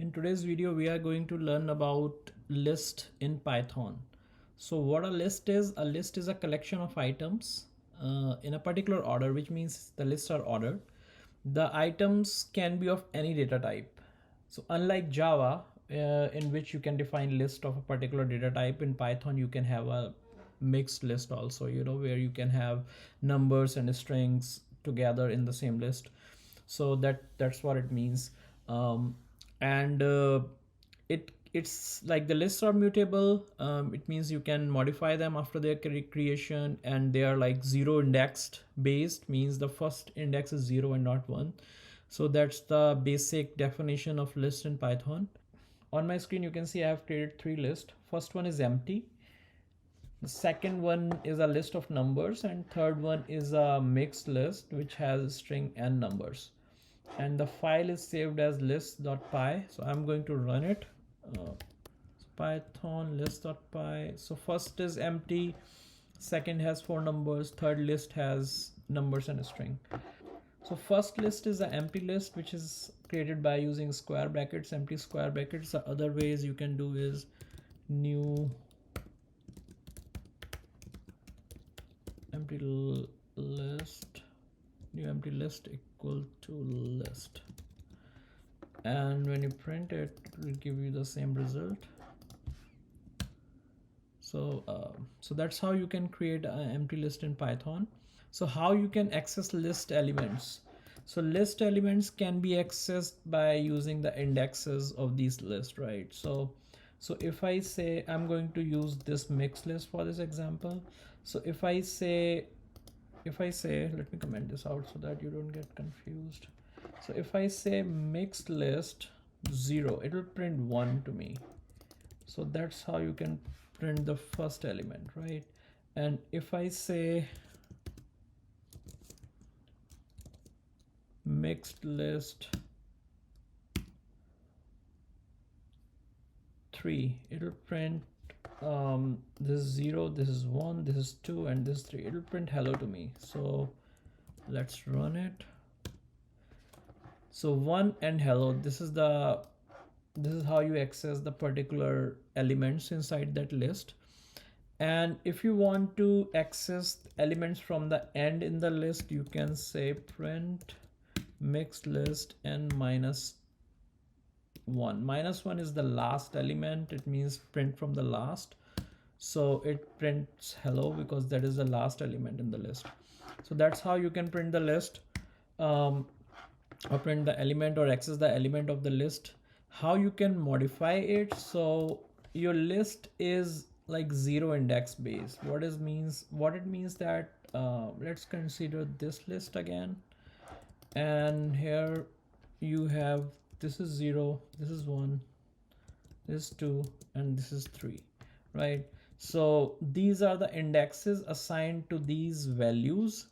In today's video, we are going to learn about list in Python. So what a list is a collection of items in a particular order, which means the lists are ordered. The items can be of any data type. So unlike Java, in which you can define list of a particular data type, in Python you can have a mixed list also, where you can have numbers and strings together in the same list. So that's what it means. And it's like the lists are mutable. It means you can modify them after their creation, and they are like zero indexed based, means the first index is 0 and not 1. So that's the basic definition of list in Python. On my screen you can see I have created 3 lists. First one is empty, the second one is a list of numbers, and third one is a mixed list which has string and numbers, and the file is saved as list.py. So I'm going to run it. Python list.py. So first is empty, second has 4 numbers, third list has numbers and a string. So first list is an empty list, which is created by using square brackets, empty square brackets. The other ways you can do is new empty list, new empty list equal to list, and when you print it, it will give you the same result. So that's how you can create an empty list in Python. So how you can access list elements? So list elements can be accessed by using the indexes of these lists, right? So if I say I'm going to use this mixed list for this example. So if I say, let me comment this out so that you don't get confused. So if I say mixed list 0, it will print 1 to me. So that's how you can print the first element, right? And if I say mixed list 3, it will print this is 0, this is 1, this is 2, and this is 3. It will print hello to me. So let's run it. So 1 and hello, this is how you access the particular elements inside that list. And if you want to access elements from the end in the list, you can say print mixed list and -1. -1 is the last element. It means print from the last. So it prints hello because that is the last element in the list. So that's how you can print the list, or print the element, or access the element of the list. How you can modify it? So your list is like 0 index based. What it means that let's consider this list again, and here you have, this is 0, this is 1, this is 2, and this is 3, right? So these are the indexes assigned to these values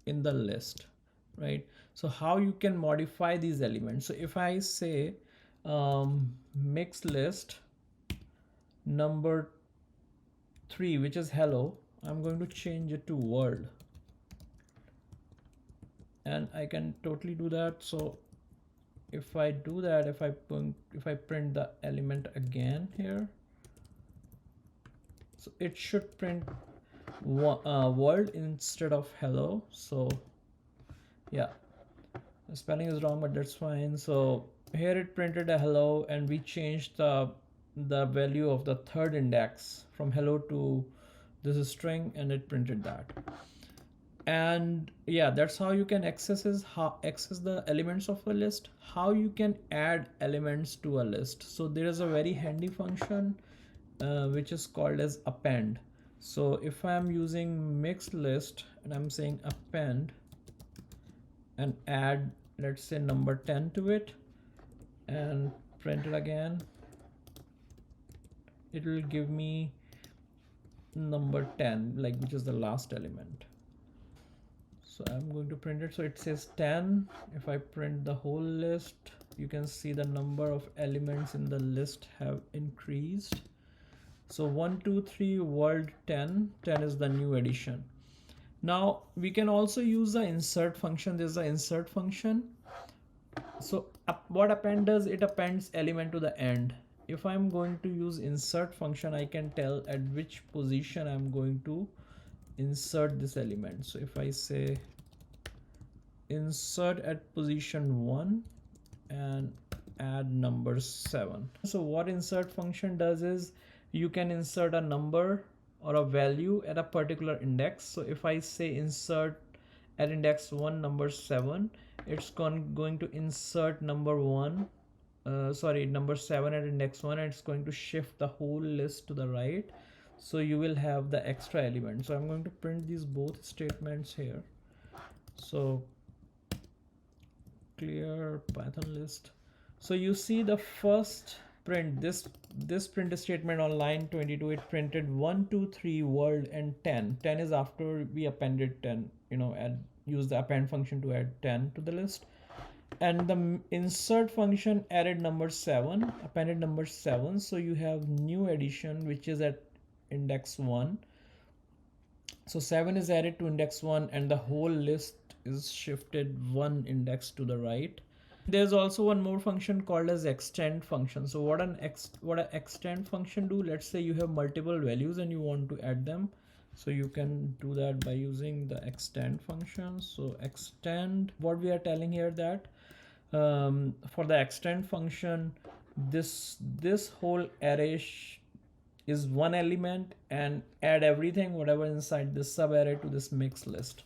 in the list, right? So how you can modify these elements? So if I say mixed list number 3, which is hello, I'm going to change it to world, and I can totally do that. So if I do that, if I print the element again here, so it should print world instead of hello. So yeah, the spelling is wrong, but that's fine. So here it printed a hello, and we changed the value of the third index from hello to this is string, and it printed that. And yeah, that's how you can access the elements of a list. How you can add elements to a list? So there is a very handy function which is called as append. So if I'm using mixed list and I'm saying append and add, let's say, number 10 to it, and print it again, it will give me number 10, like, which is the last element. So I'm going to print it. So it says 10. If I print the whole list, you can see the number of elements in the list have increased. So 1, 2, 3, world 10. 10 is the new addition. Now we can also use the insert function. There's an insert function So what append does, it appends element to the end. If I'm going to use insert function, I can tell at which position I'm going to insert this element. So if I say insert at position 1 and add number 7. So what insert function does is you can insert a number or a value at a particular index. So if I say insert at index 1 number 7, it's going to insert number 1 number 7 at index 1, and it's going to shift the whole list to the right, so you will have the extra element. So I'm going to print these both statements here. So clear Python list. So you see the first print, this print statement on line 22, it printed 1 2 3 world and 10. 10 is after we appended 10, use the append function to add 10 to the list. And the insert function added number 7, appended number 7, so you have new addition which is at index 1. So 7 is added to index 1 and the whole list is shifted one index to the right. There's also one more function called as extend function. So what an extend function do, let's say you have multiple values and you want to add them. So you can do that by using the extend function. So extend, what we are telling here that for the extend function, this whole array is one element, and add everything whatever inside this sub array to this mixed list.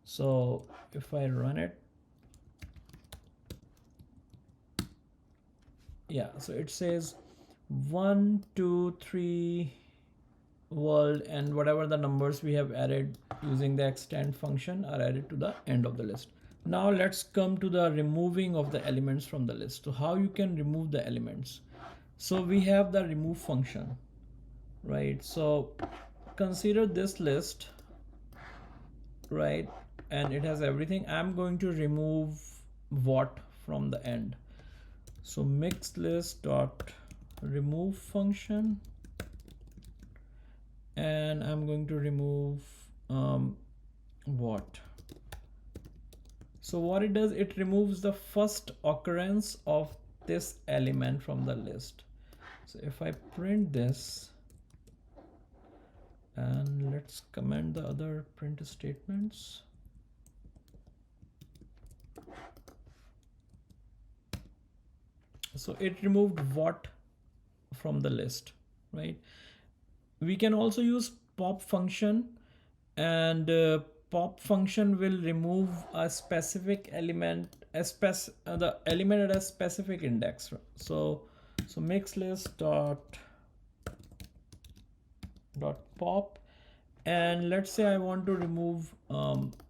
So if I run it, yeah, so it says 1 2 3 world, and whatever the numbers we have added using the extend function are added to the end of the list. Now let's come to the removing of the elements from the list. So how you can remove the elements? So we have the remove function, right? So consider this list, right, and it has everything. I'm going to remove what from the end. So mixed list dot remove function, and I'm going to remove what. So what it does, it removes the first occurrence of this element from the list. So if I print this, and let's comment the other print statements. So it removed what from the list, right? We can also use pop function, and pop function will remove a specific element, the element at a specific index. So mixed list dot pop, and let's say I want to remove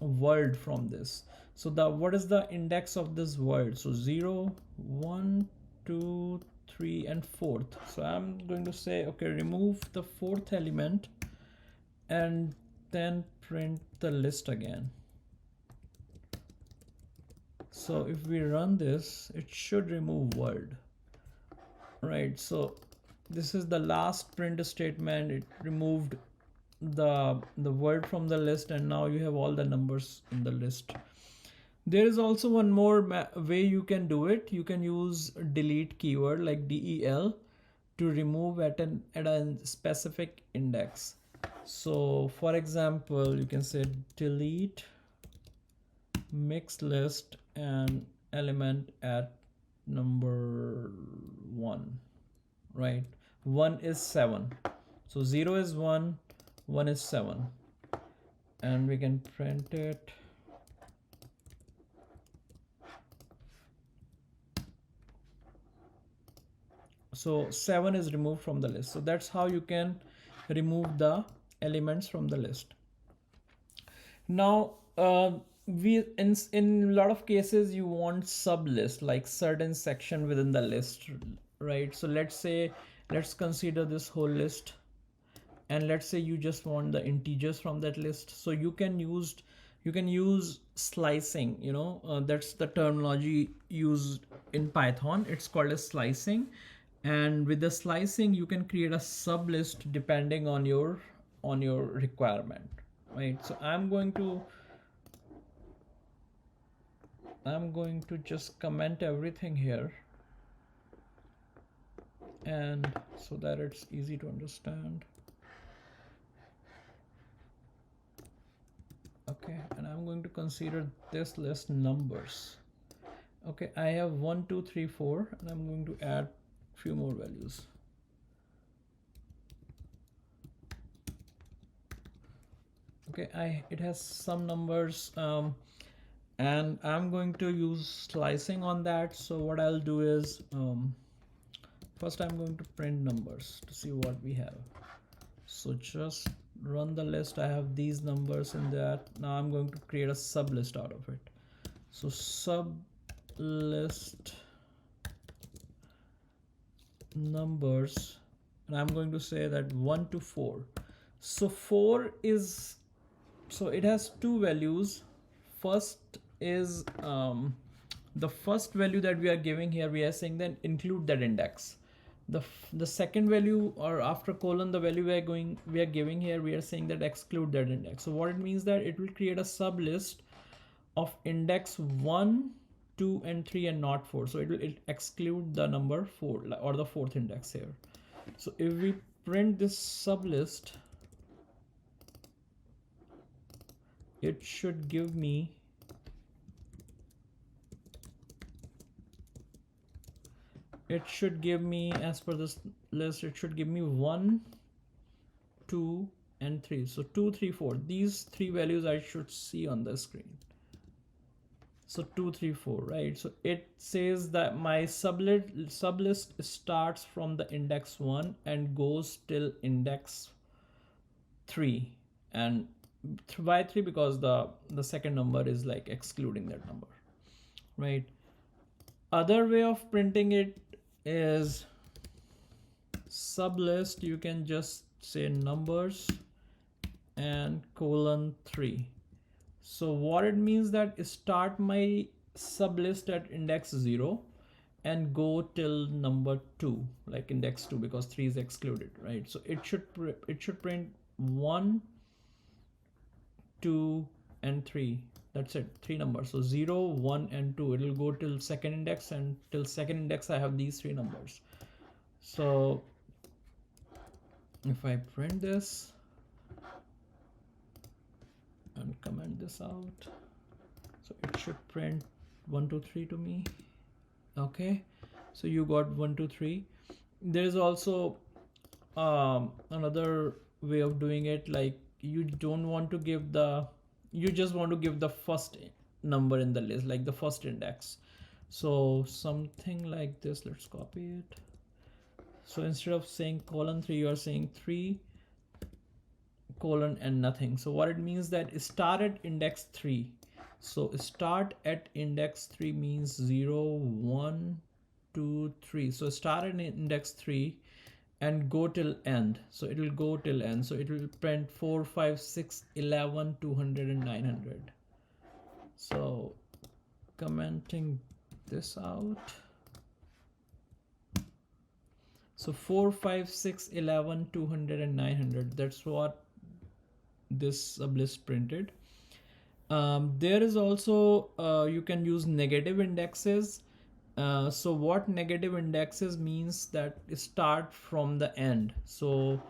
world from this. So what is the index of this world? So 0 1 2 3 and 4th. So I'm going to say, okay, remove the 4th element and then print the list again. So if we run this, it should remove world, right? So this is the last print statement. It removed the word from the list, and now you have all the numbers in the list. There is also one more way you can do it. You can use delete keyword like del to remove at a specific index. So for example, you can say delete mixed list and element at number 1, right? 1 is 7. So 0 is 1, 1 is 7, and we can print it. So 7 is removed from the list. So that's how you can remove the elements from the list. Now we in a lot of cases you want sub list, like certain section within the list, right? So let's consider this whole list, and let's say you just want the integers from that list. So you can use slicing, that's the terminology used in Python. It's called as slicing, and with the slicing you can create a sub list depending on your requirement, right? So I'm going to I'm going to just comment everything here, and so that it's easy to understand. Okay, and I'm going to consider this list numbers. Okay, I have 1, 2, 3, 4, and I'm going to add few more values. Okay, it has some numbers, and I'm going to use slicing on that. So what I'll do is, first I'm going to print numbers to see what we have. So just run the list. I have these numbers in that. Now I'm going to create a sub list out of it. So sub list numbers, and I'm going to say that 1 to 4. So 4 is, so it has two values. First is the first value that we are giving here, we are saying then include that index. The second value, or after colon, the value we are giving here, we are saying that exclude that index. So what it means that it will create a sub list of index 1, 2, and 3, and not 4. So it will exclude the number 4, or the fourth index here. So if we print this sub list, it should give me as per this list, it should give me 1, 2, and 3. So 2, 3, 4, these three values I should see on the screen. So 2, 3, 4, right? So it says that my sublist starts from the index 1 and goes till index 3, and by 3 because the second number is like excluding that number, right? Other way of printing it is sublist. You can just say numbers and colon 3. So what it means that start my sublist at index 0 and go till number 2, like index 2, because 3 is excluded, right? So it should print 1, 2, and 3. That's it, 3 numbers. So 0, 1, and 2. It will go till second index, and till second index I have these 3 numbers. So if I print this and comment this out, so it should print 1, 2, 3 to me. Okay, so you got 1, 2, 3. There is also another way of doing it, like you don't want to give you just want to give the first number in the list, like the first index. So something like this, let's copy it. So instead of saying colon 3, you are saying 3 colon and nothing. So what it means that start at index 3. So start at index 3 means 0, 1, 2, 3. So start at index 3 and go till end. So it will go till end. So it will print 4, 5, 6, 11, 200, and 900. So commenting this out. So 4, 5, 6, 11, 200, and 900. That's what this sublist printed. There is also you can use negative indexes. So what negative indexes means that start from the end. So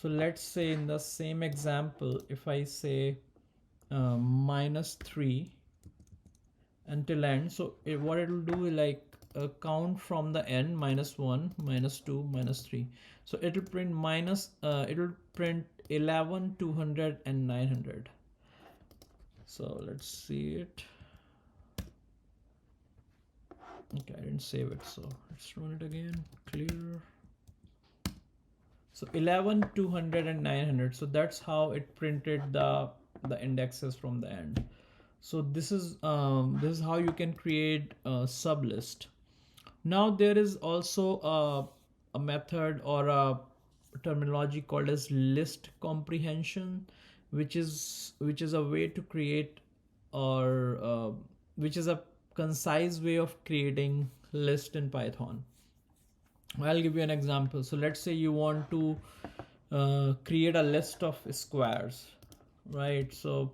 let's say in the same example, if I say -3 until end, so what it will do is like count from the end, -1, -2, -3. So it will print it will print 11, 200, and 900. So let's see it. Okay, I didn't save it, so let's run it again. Clear. So 11, 200, and 900. So that's how it printed the indexes from the end. So this is how you can create a sublist. Now there is also a method or a terminology called as list comprehension, which is a way to create, or which is a concise way of creating list in Python. I'll give you an example. So let's say you want to create a list of squares, right? So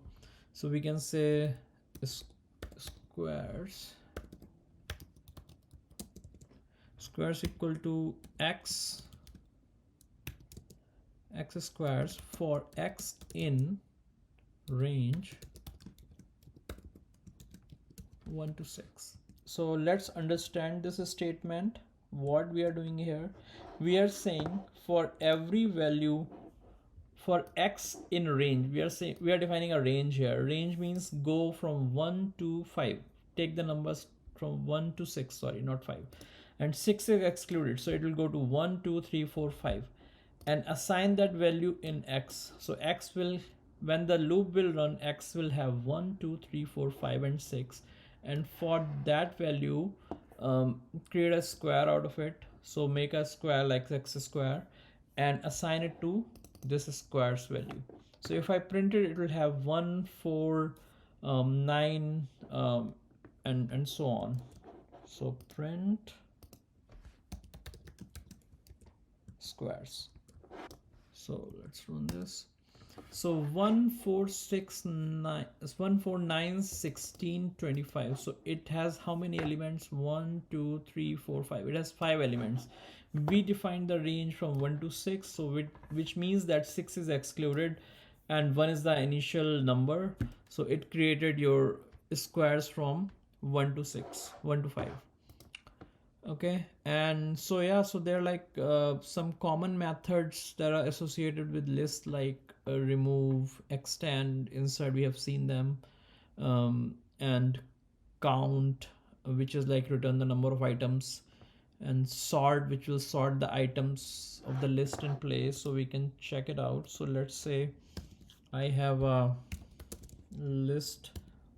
we can say squares equal to x squares for x in range 1 to 6. So let's understand this statement. What we are doing here, we are saying for every value for x in range, we are defining a range here. Range means go from 1 to 5. Take the numbers from 1 to 6, sorry, not 5. And 6 is excluded, so it will go to 1, 2, 3, 4, 5, and assign that value in x. So x will, when the loop will run, x will have 1, 2, 3, 4, 5, and 6. And for that value, create a square out of it. So make a square like x square and assign it to this square's value. So if I print it, it will have 1, 4, 9, and so on. So print squares. So let's run this. So 1, 4, 6, 9 is 1, 4, 9, 16, 25. So it has how many elements? 1, 2, 3, 4, 5. It has 5 elements. We defined the range from 1 to 6, so which means that 6 is excluded and 1 is the initial number. So it created your squares from 1 to 6, 1 to 5. Okay, and so yeah, so there are like some common methods that are associated with lists, like remove, extend, insert, we have seen them, and count, which is like return the number of items, and sort, which will sort the items of the list in place. So we can check it out. So let's say I have a list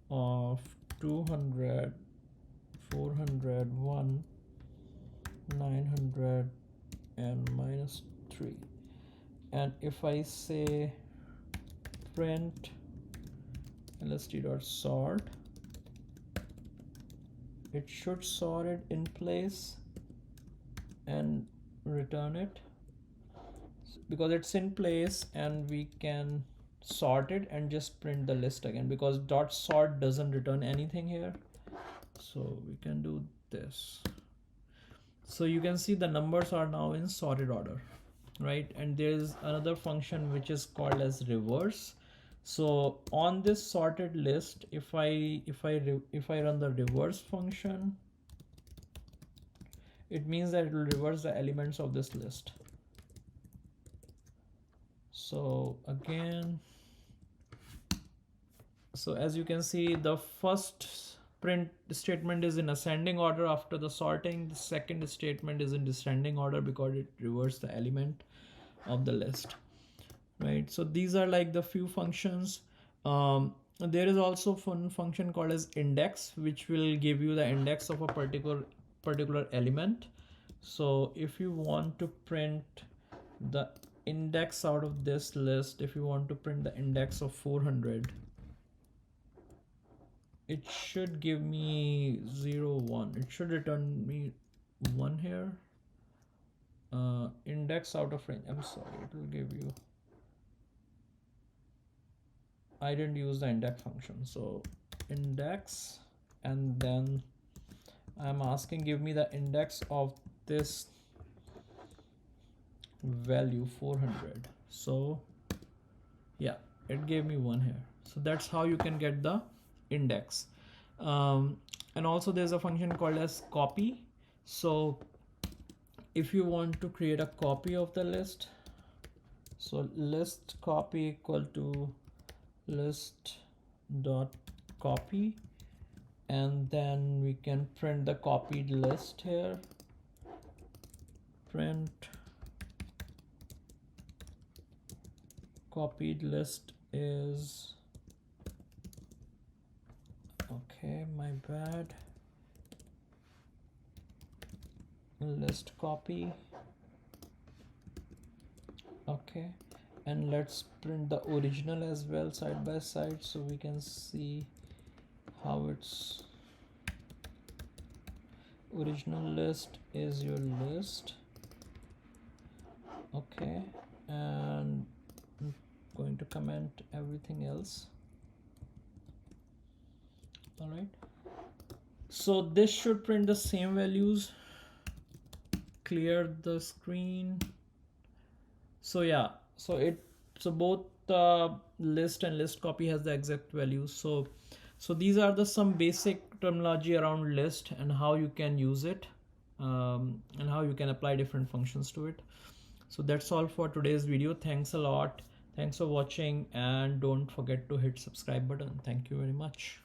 of 200, 400, 1, 900, and -3. And if I say print lst.sort, it should sort it in place and return it because it's in place, and we can sort it and just print the list again because dot sort doesn't return anything here. So we can do this. So you can see the numbers are now in sorted order, right? And there's another function which is called as reverse. So on this sorted list, if I run the reverse function, it means that it will reverse the elements of this list. So again, so as you can see, the first print statement is in ascending order after the sorting. The second statement is in descending order because it reversed the element of the list, right? So these are like the few functions. There is also one function called as index, which will give you the index of a particular element. So if you want to print the index out of this list, if you want to print the index of 400, it should give me 0, 1. It should return me 1 here. Index out of range, I'm sorry, it will give you, I didn't use the index function. So index, and then I'm asking give me the index of this value 400. So yeah, it gave me 1 here. So that's how you can get the index. And also there's a function called as copy. So if you want to create a copy of the list, so list copy equal to list dot copy, and then we can print the copied list here. Print copied list is, okay, my bad, list copy. Okay, and let's print the original as well side by side so we can see how it's. Original list is your list. Okay, and I'm going to comment everything else. All right, So this should print the same values. Clear the screen. So yeah, so both list and list copy has the exact values. So these are the some basic terminology around list and how you can use it, and how you can apply different functions to it. So that's all for today's video. Thanks a lot. Thanks for watching, and don't forget to hit subscribe button. Thank you very much.